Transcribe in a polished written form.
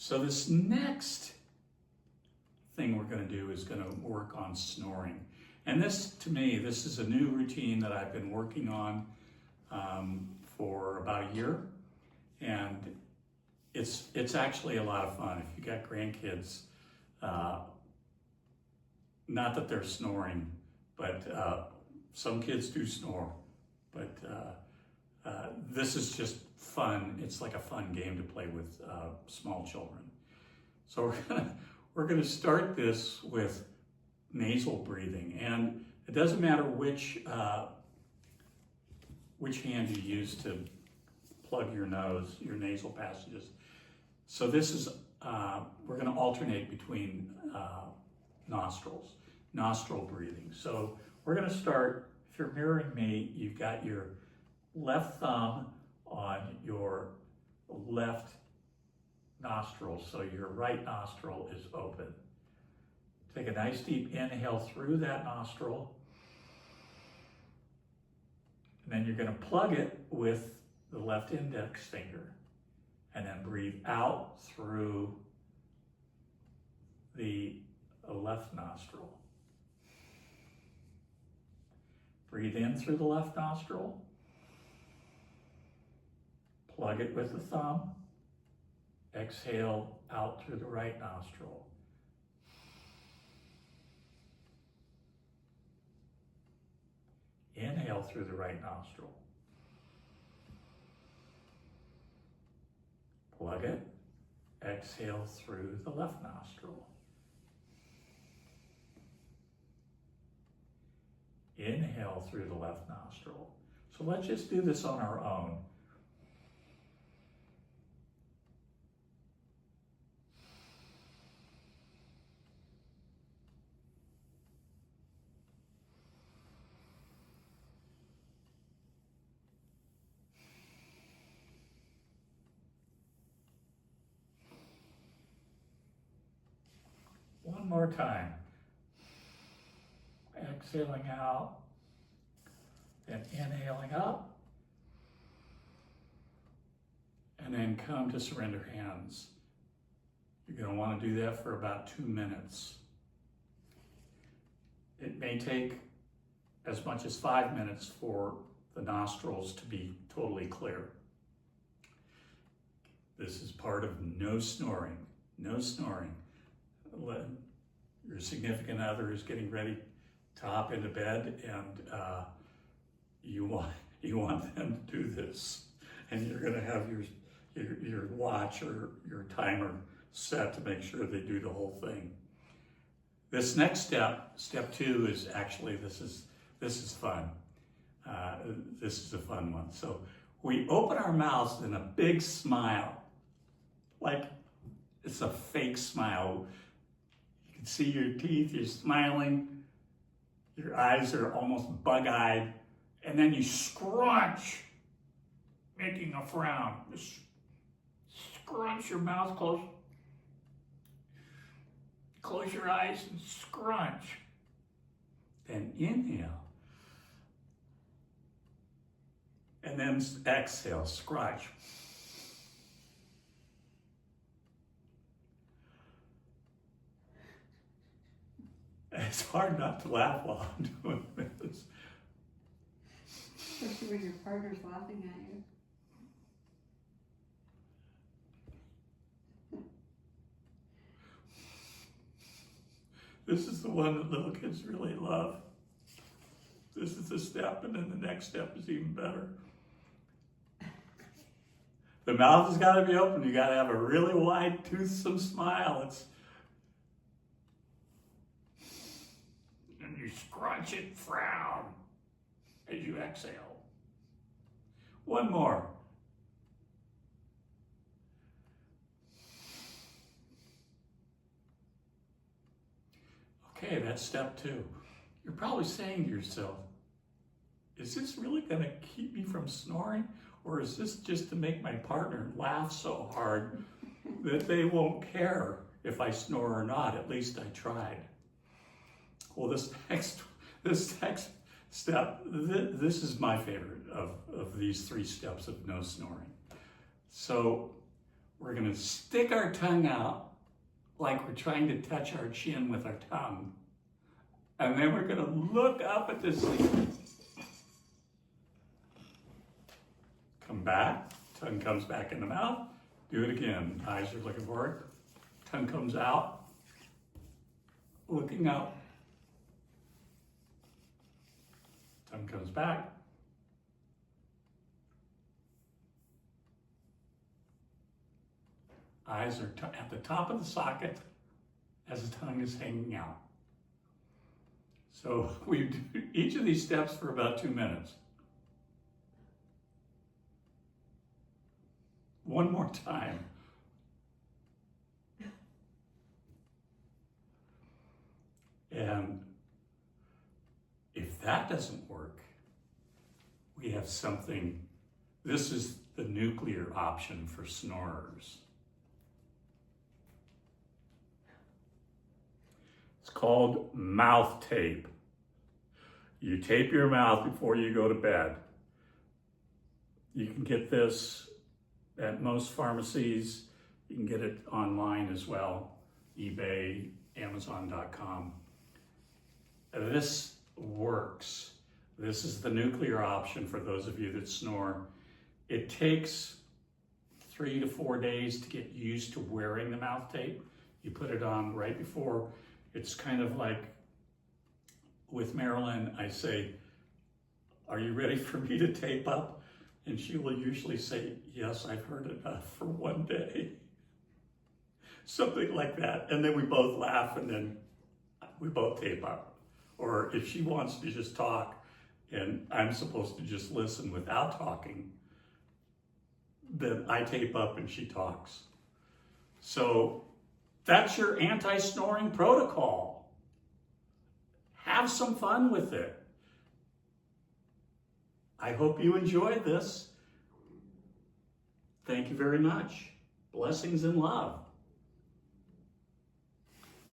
So this next thing we're going to do is going to work on snoring. And this, to me, this is a new routine that I've been working on for about a year. And it's actually a lot of fun. If you got grandkids, not that they're snoring, but some kids do snore. But this is just fun. It's like a fun game to play with small children. So we're gonna start this with nasal breathing, and it doesn't matter which hand you use to plug your nose, your nasal passages. So this is we're gonna alternate between nostrils, nostril breathing. So we're gonna start. If you're mirroring me, you've got your left thumb on your left nostril, so your right nostril is open. Take a nice deep inhale through that nostril, and then you're going to plug it with the left index finger, and then breathe out through the left nostril. Breathe in through the left nostril. Plug it with the thumb. Exhale out through the right nostril. Inhale through the right nostril. Plug it. Exhale through the left nostril. Inhale through the left nostril. So let's just do this on our own. One more time. Exhaling out, then inhaling up, and then come to surrender hands. You're going to want to do that for about 2 minutes. It may take as much as 5 minutes for the nostrils to be totally clear. This is part of no snoring. No snoring. Your significant other is getting ready to hop into bed, and you want them to do this, and you're going to have your watch or your timer set to make sure they do the whole thing. This next step, step 2, is actually this is fun. This is a fun one. So we open our mouths in a big smile, like it's a fake smile. You can see your teeth. You're smiling. Your eyes are almost bug-eyed, and then you scrunch, making a frown. Just scrunch your mouth close. Close your eyes and scrunch. Then inhale. And then exhale, scrunch. It's hard not to laugh while I'm doing this. Especially when your partner's laughing at you. This is the one that little kids really love. This is the step, and then the next step is even better. The mouth has got to be open. You got to have a really wide, toothsome smile. And you scrunch it, frown as you exhale. One more. Okay, that's step 2. You're probably saying to yourself, is this really going to keep me from snoring? Or is this just to make my partner laugh so hard that they won't care if I snore or not? At least I tried. Well, this next step, this is my favorite of these 3 steps of no snoring. So We're going to stick our tongue out like we're trying to touch our chin with our tongue. And then we're going to look up at the ceiling. Come back, tongue comes back in the mouth. Do it again. Eyes are looking forward. Tongue comes out, looking up. Tongue comes back. Eyes are at the top of the socket as the tongue is hanging out. So we do each of these steps for about 2 minutes. One more time. And if that doesn't work, we have something. This is the nuclear option for snorers. It's called mouth tape. You tape your mouth before you go to bed. You can get this at most pharmacies. You can get it online as well, eBay, Amazon.com. This works. This is the nuclear option for those of you that snore. It takes 3 to 4 days to get used to wearing the mouth tape. You put it on right before. It's kind of like with Marilyn, I say, "Are you ready for me to tape up?" And she will usually say, "Yes, I've heard enough for 1 day." Something like that. And then we both laugh and then we both tape up. Or if she wants to just talk and I'm supposed to just listen without talking, then I tape up and she talks. So that's your anti-snoring protocol. Have some fun with it. I hope you enjoyed this. Thank you very much. Blessings and love.